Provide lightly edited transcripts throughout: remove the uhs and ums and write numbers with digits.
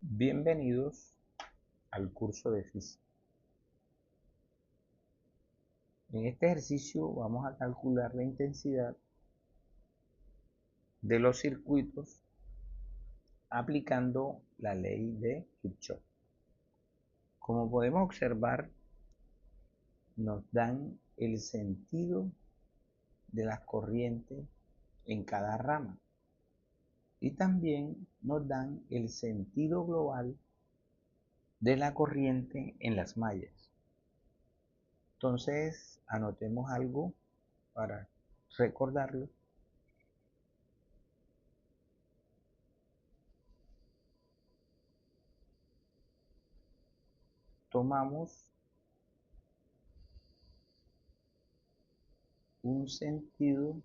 Bienvenidos al curso de física. En este ejercicio vamos a calcular la intensidad de los circuitos aplicando la ley de Kirchhoff. Como podemos observar, nos dan el sentido de las corrientes en cada rama y también nos dan el sentido global de la corriente en las mallas. Entonces, anotemos algo para recordarlo. Tomamos un sentido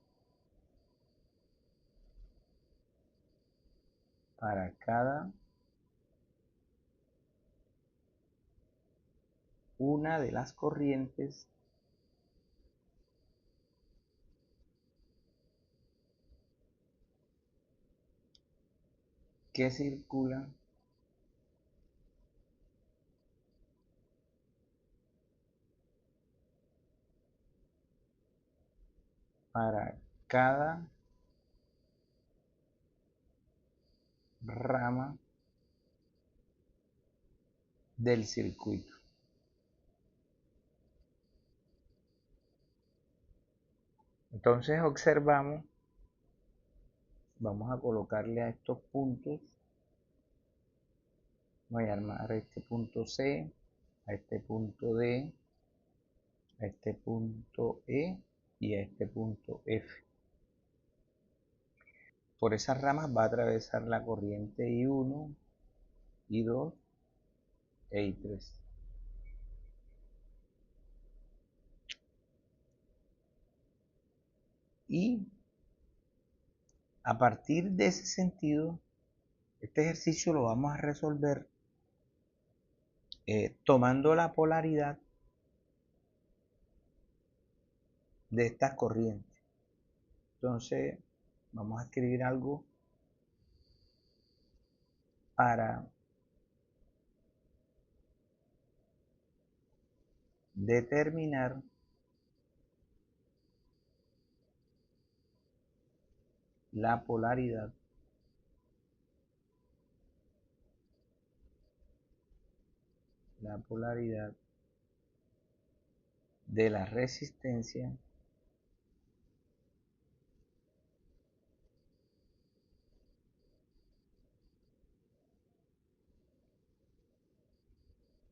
para cada una de las corrientes que circulan para cada rama del circuito. Entonces observamos, vamos a colocarle a estos puntos, voy a armar a este punto C, a este punto D, a este punto E y a este punto F. Por esas ramas va a atravesar la corriente I1, I2 e I3. Y a partir de ese sentido, este ejercicio lo vamos a resolver tomando la polaridad de estas corrientes. Entonces, vamos a escribir algo para determinar la polaridad de la resistencia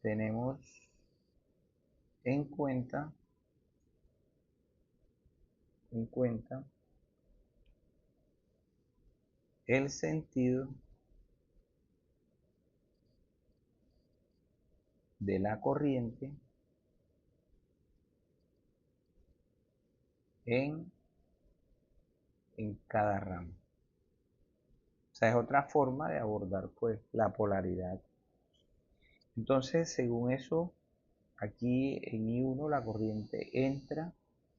tenemos en cuenta el sentido de la corriente en cada rama. O sea, es otra forma de abordar pues la polaridad. Entonces, según eso, aquí en I1 la corriente entra,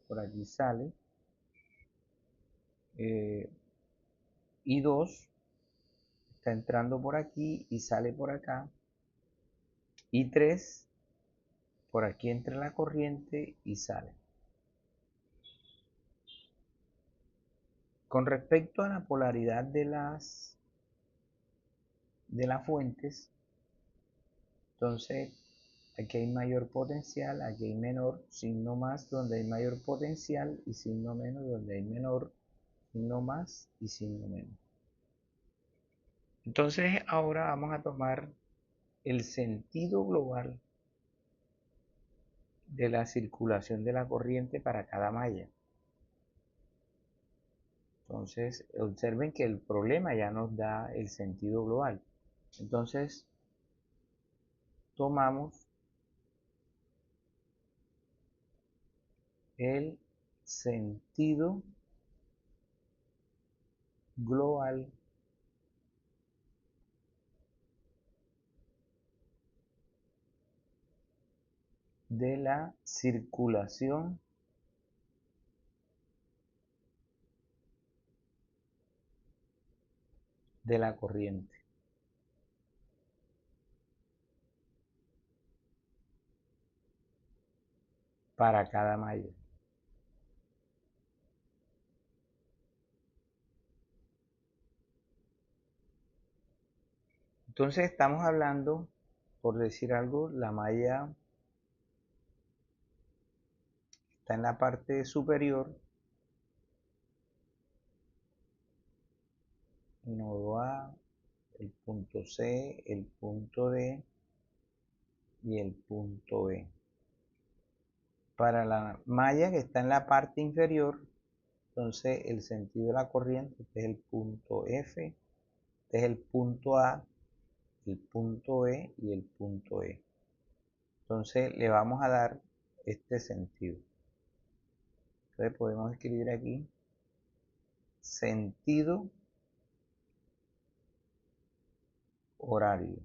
por aquí sale. I2 está entrando por aquí y sale por acá. I3 por aquí entra la corriente y sale. Con respecto a la polaridad de las fuentes, entonces aquí hay mayor potencial, aquí hay menor, signo más donde hay mayor potencial y signo menos donde hay menor, signo más y signo menos. Entonces ahora vamos a tomar el sentido global de la circulación de la corriente para cada malla. Entonces observen que el problema ya nos da el sentido global. Entonces tomamos el sentido global de la circulación de la corriente. Para cada malla. Entonces estamos hablando, por decir algo, la malla está en la parte superior, el nodo A, el punto C, el punto D y el punto E. Para la malla que está en la parte inferior, entonces el sentido de la corriente este es el punto F, este es el punto A, el punto E y el punto E. Entonces le vamos a dar este sentido. Entonces podemos escribir aquí sentido horario.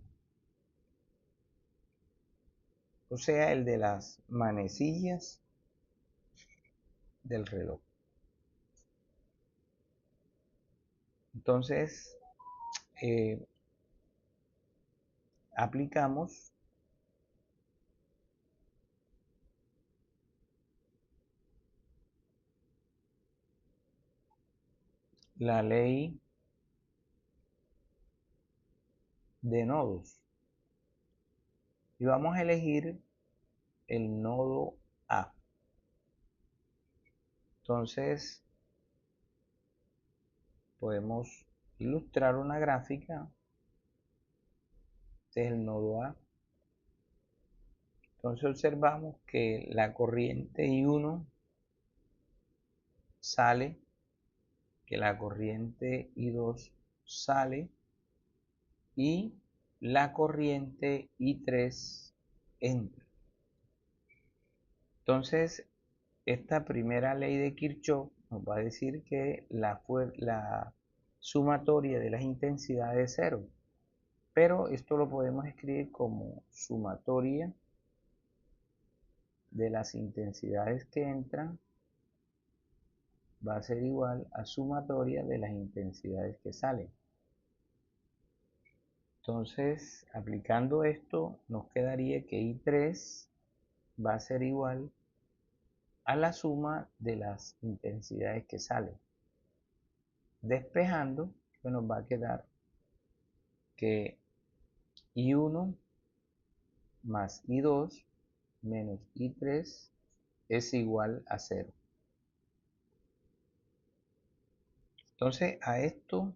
O sea, el de las manecillas del reloj. Entonces, aplicamos la ley de nodos y vamos a elegir el nodo A. Entonces, podemos ilustrar una gráfica. Este es el nodo A. Entonces observamos que la corriente I1 sale, que la corriente I2 sale y la corriente I3 entra. Entonces, esta primera ley de Kirchhoff nos va a decir que la sumatoria de las intensidades es cero. Pero esto lo podemos escribir como sumatoria de las intensidades que entran va a ser igual a sumatoria de las intensidades que salen. Entonces, aplicando esto, nos quedaría que I3 va a ser igual a la suma de las intensidades que salen. Despejando, pues nos va a quedar que I1 más I2 menos I3 es igual a 0. Entonces, a esto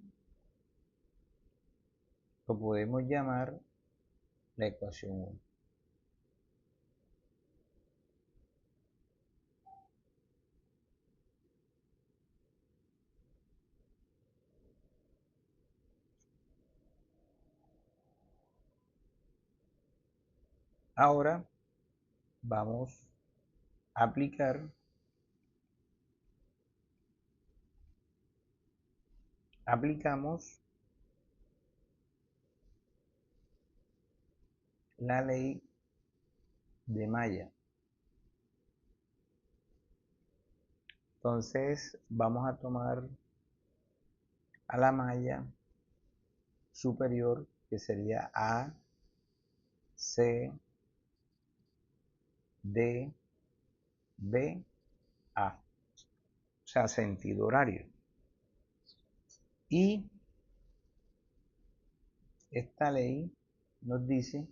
lo podemos llamar la ecuación 1. Ahora vamos a aplicamos la ley de malla. Entonces vamos a tomar a la malla superior, que sería A, C, D, B, A. O sea, sentido horario. Y esta ley nos dice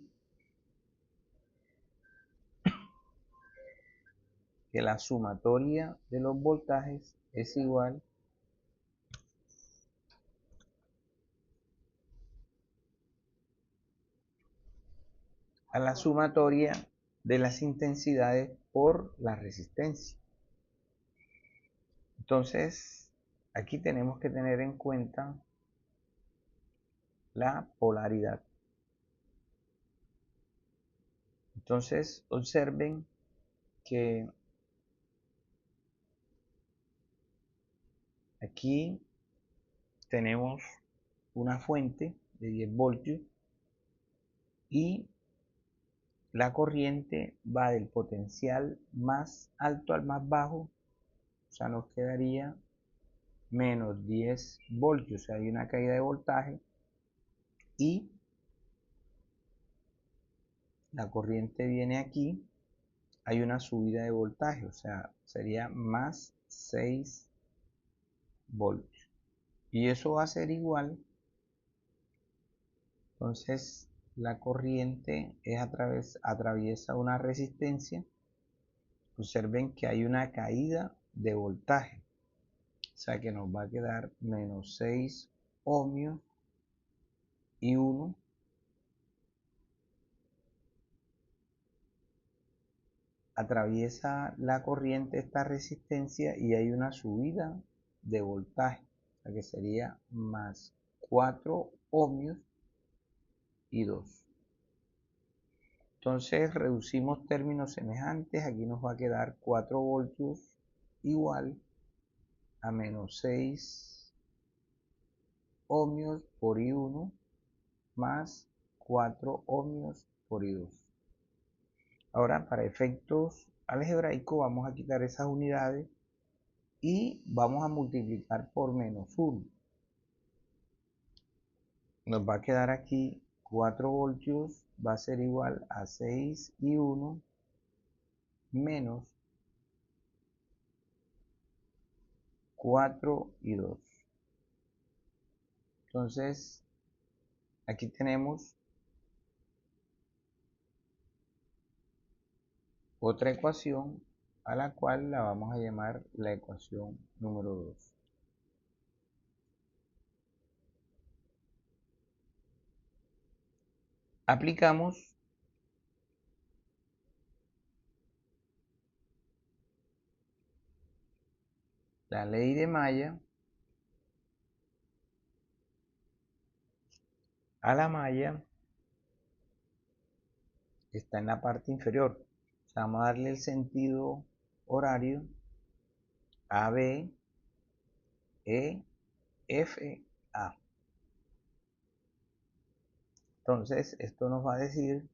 que la sumatoria de los voltajes es igual a la sumatoria de las intensidades por la resistencia. Entonces, aquí tenemos que tener en cuenta la polaridad. Entonces, observen que aquí tenemos una fuente de 10 voltios y la corriente va del potencial más alto al más bajo, o sea, nos quedaría menos 10 voltios, o sea, hay una caída de voltaje y la corriente viene aquí, hay una subida de voltaje, o sea, sería más 6 voltios. Y eso va a ser igual, entonces la corriente atraviesa una resistencia. Observen que hay una caída de voltaje, o sea que nos va a quedar menos 6 ohmios y 1. Atraviesa la corriente esta resistencia y hay una subida de voltaje, o sea que sería más 4 ohmios y 2. Entonces reducimos términos semejantes, aquí nos va a quedar 4 voltios igual a menos 6 ohmios por I1 más 4 ohmios por I2. Ahora, para efectos algebraicos, vamos a quitar esas unidades y vamos a multiplicar por menos 1. Nos va a quedar aquí 4 voltios, va a ser igual a 6 y 1 menos 4 y 2. Entonces, aquí tenemos otra ecuación a la cual la vamos a llamar la ecuación número 2. Aplicamos la ley de Maya a la malla que está en la parte inferior. O sea, vamos a darle el sentido horario AB, E, F, A. Entonces, esto nos va a decir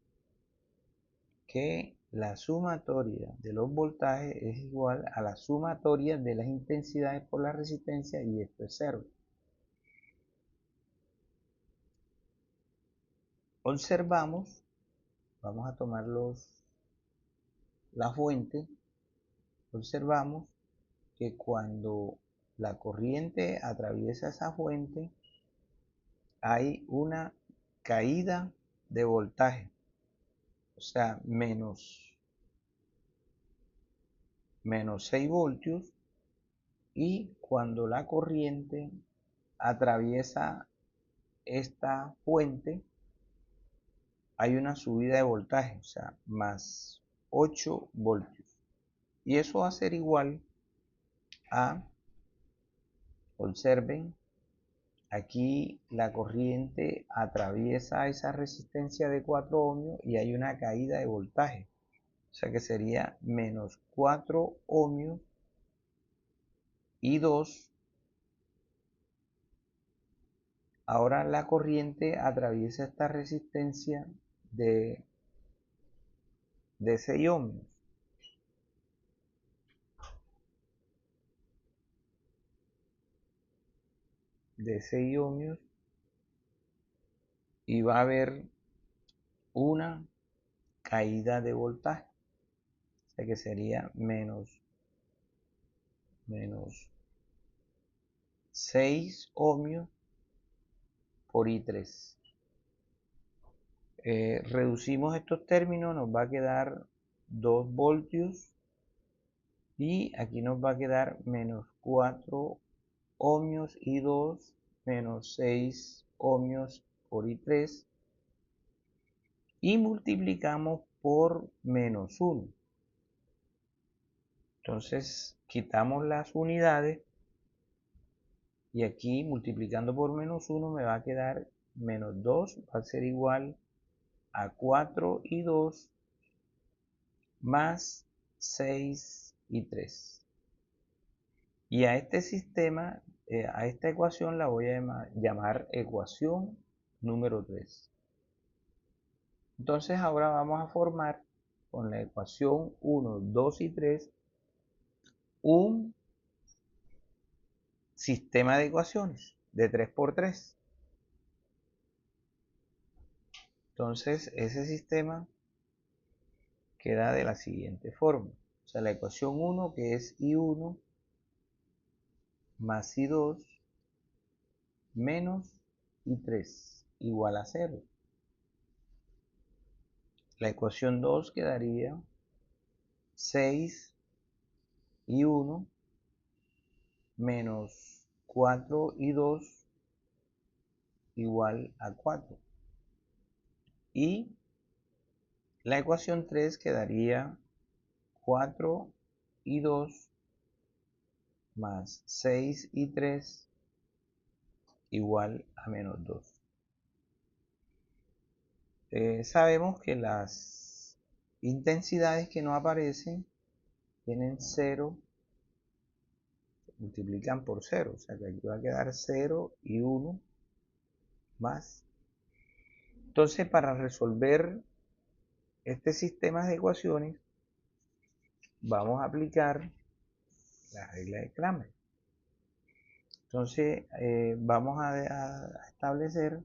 que la sumatoria de los voltajes es igual a la sumatoria de las intensidades por la resistencia y esto es 0. Observamos, vamos a tomar la fuente, observamos que cuando la corriente atraviesa esa fuente hay una caída de voltaje, o sea, menos 6 voltios, y cuando la corriente atraviesa esta fuente hay una subida de voltaje, o sea, más 8 voltios. Y eso va a ser igual a, observen, aquí la corriente atraviesa esa resistencia de 4 ohmios y hay una caída de voltaje. O sea que sería menos 4 ohmios y 2. Ahora la corriente atraviesa esta resistencia de 6 ohmios. De 6 ohmios y va a haber una caída de voltaje. O sea que sería menos 6 ohmios por I3. Reducimos estos términos, nos va a quedar 2 voltios y aquí nos va a quedar menos 4 ohmios y 2 menos 6 ohmios por I3 y multiplicamos por menos 1. Entonces quitamos las unidades y aquí multiplicando por menos 1 me va a quedar menos 2, va a ser igual a 4 y 2 más 6 y 3. Y a este sistema, a esta ecuación la voy a llamar ecuación número 3. Entonces ahora vamos a formar con la ecuación 1, 2 y 3 un sistema de ecuaciones de 3 por 3. Entonces, ese sistema queda de la siguiente forma. O sea, la ecuación 1, que es I1 más I2 menos I3 igual a 0. La ecuación 2 quedaría 6I1 menos 4I2 igual a 4. Y la ecuación 3 quedaría 4I2 más 6I3 igual a menos 2. Sabemos que las intensidades que no aparecen tienen 0, multiplican por 0, o sea que aquí va a quedar 0 y 1 más. Entonces, para resolver este sistema de ecuaciones, vamos a aplicar la regla de Cramer. Entonces, vamos a establecer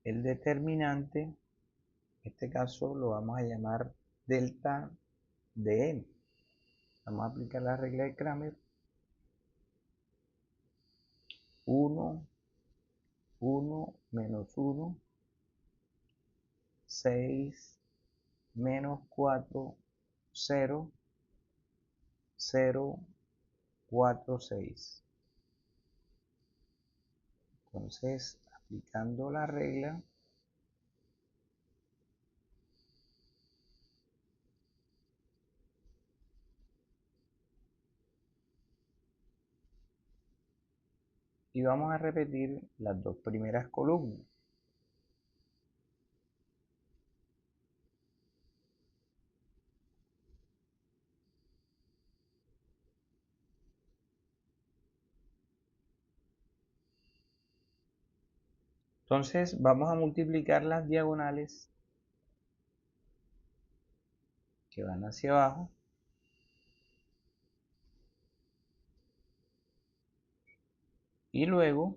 el determinante, en este caso lo vamos a llamar delta de m. Vamos a aplicar la regla de Cramer. 1, 1, menos 1, 6, menos 4, 0, 0, 4, 6. Entonces, aplicando la regla, y vamos a repetir las dos primeras columnas. Entonces vamos a multiplicar las diagonales que van hacia abajo y luego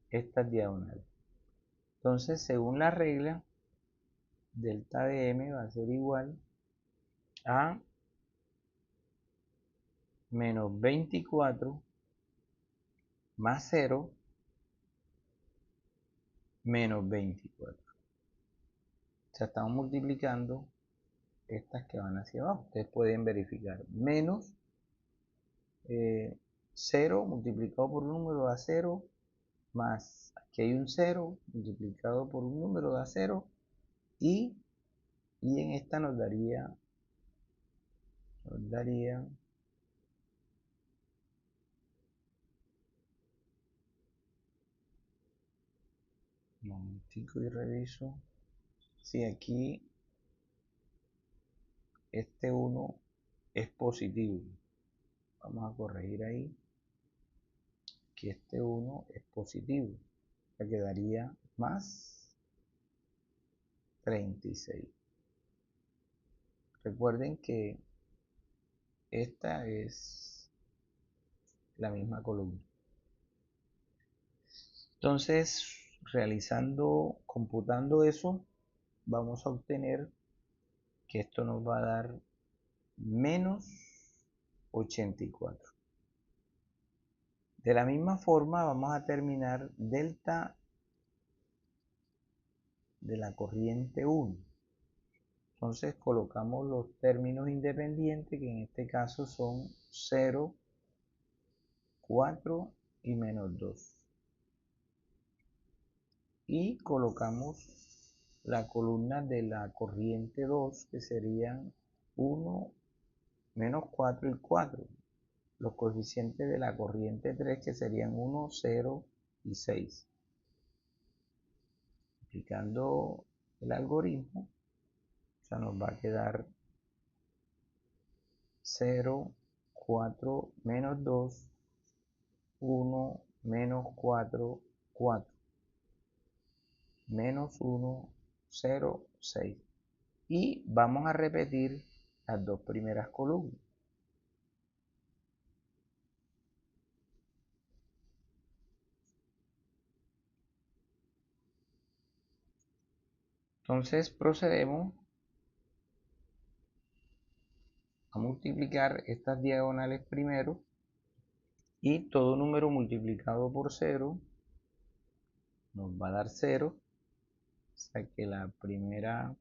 estas diagonales. Entonces, según la regla, delta de m va a ser igual a menos 24 más 0 menos 24. O sea, estamos multiplicando estas que van hacia abajo. Ustedes pueden verificar. Menos 0 multiplicado por un número da 0, más aquí hay un 0 multiplicado por un número da 0, y en esta nos daría un momentico y reviso. Si aquí este 1 es positivo, vamos a corregir ahí que este 1 es positivo, le quedaría más 36. Recuerden que esta es la misma columna. Entonces, computando eso, vamos a obtener que esto nos va a dar menos 84. De la misma forma, vamos a terminar delta de la corriente 1. Entonces colocamos los términos independientes, que en este caso son 0, 4 y menos 2. Y colocamos la columna de la corriente 2, que serían 1, menos 4 y 4. Los coeficientes de la corriente 3, que serían 1, 0 y 6. Aplicando el algoritmo, o sea, nos va a quedar 0, 4, menos 2, 1, menos 4, 4, menos 1, 0, 6. Y vamos a repetir las dos primeras columnas. Entonces procedemos a multiplicar estas diagonales primero y todo número multiplicado por 0 nos va a dar 0. O sea que la primera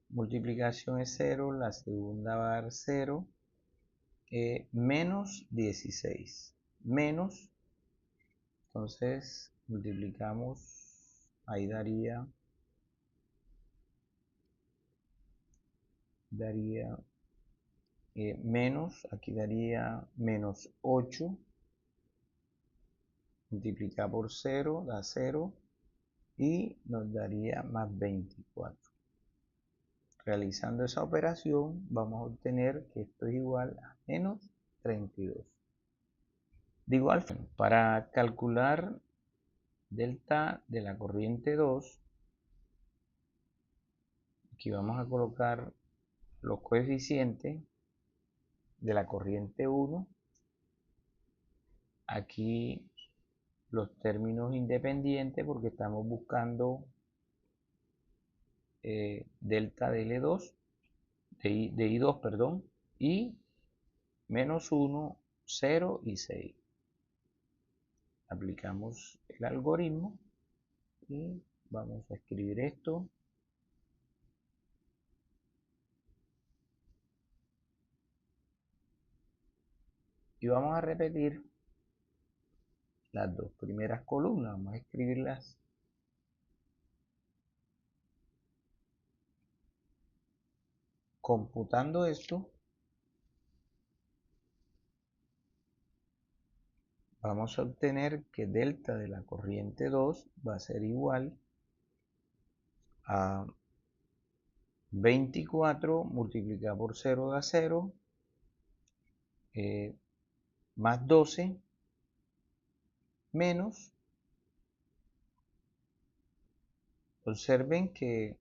multiplicación es 0, la segunda va a dar 0, menos 16. Menos, entonces multiplicamos, ahí daría menos, aquí daría menos 8, multiplicar por 0 da 0 y nos daría más 24. Realizando esa operación vamos a obtener que esto es igual a menos 32. De igual forma, para calcular delta de la corriente 2, aquí vamos a colocar los coeficientes de la corriente 1, aquí los términos independientes porque estamos buscando delta de L2, de I2, perdón, y menos 1, 0 y 6. Aplicamos el algoritmo y vamos a escribir esto. Y vamos a repetir las dos primeras columnas. Vamos a escribirlas computando esto. Vamos a obtener que delta de la corriente 2 va a ser igual a 24 multiplicado por 0 da 0, más 12, menos, observen que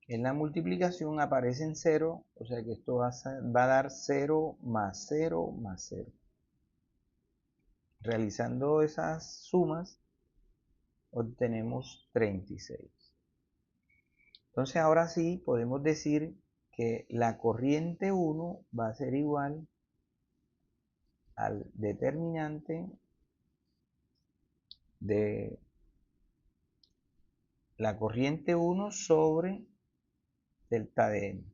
en la multiplicación aparece en 0, o sea que esto va a dar 0 más 0 más 0. Realizando esas sumas, obtenemos 36. Entonces ahora sí podemos decir que la corriente 1 va a ser igual al determinante de la corriente 1 sobre delta de n.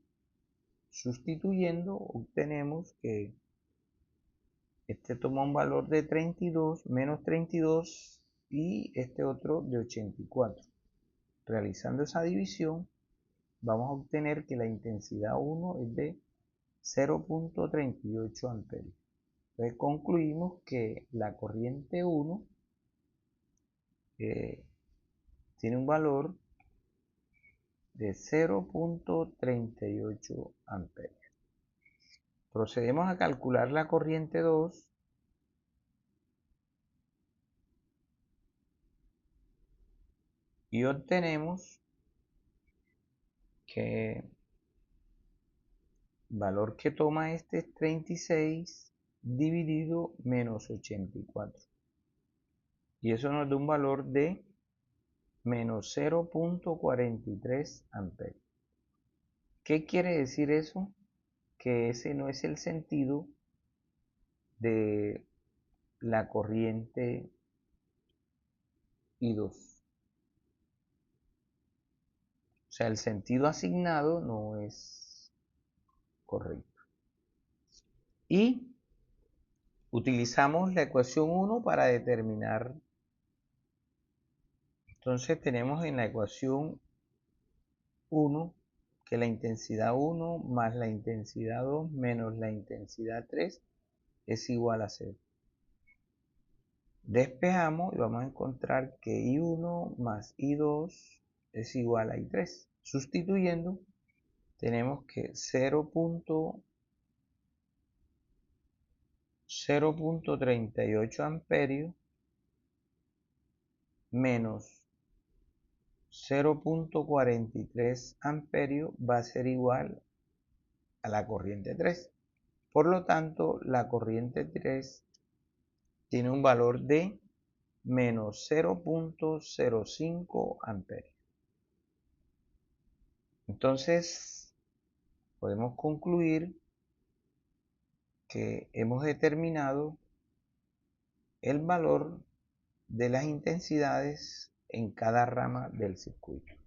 Sustituyendo, obtenemos que este toma un valor de 32, menos 32 y este otro de 84. Realizando esa división, vamos a obtener que la intensidad 1 es de 0.38 amperios. Entonces concluimos que la corriente 1 tiene un valor de 0.38 amperios. Procedemos a calcular la corriente 2 y obtenemos que el valor que toma este es 36 dividido menos 84. Y eso nos da un valor de menos 0.43 amperios. ¿Qué quiere decir eso? Que ese no es el sentido de la corriente I2. O sea, el sentido asignado no es correcto. Y utilizamos la ecuación 1 para determinar. Entonces tenemos en la ecuación 1 que la intensidad 1 más la intensidad 2 menos la intensidad 3 es igual a 0. Despejamos y vamos a encontrar que I1 más I2 es igual a I3. Sustituyendo, tenemos que 0.38 amperios menos 0.43 amperios va a ser igual a la corriente 3. Por lo tanto, la corriente 3 tiene un valor de menos 0.05 amperios. Entonces, podemos concluir que hemos determinado el valor de las intensidades en cada rama del circuito.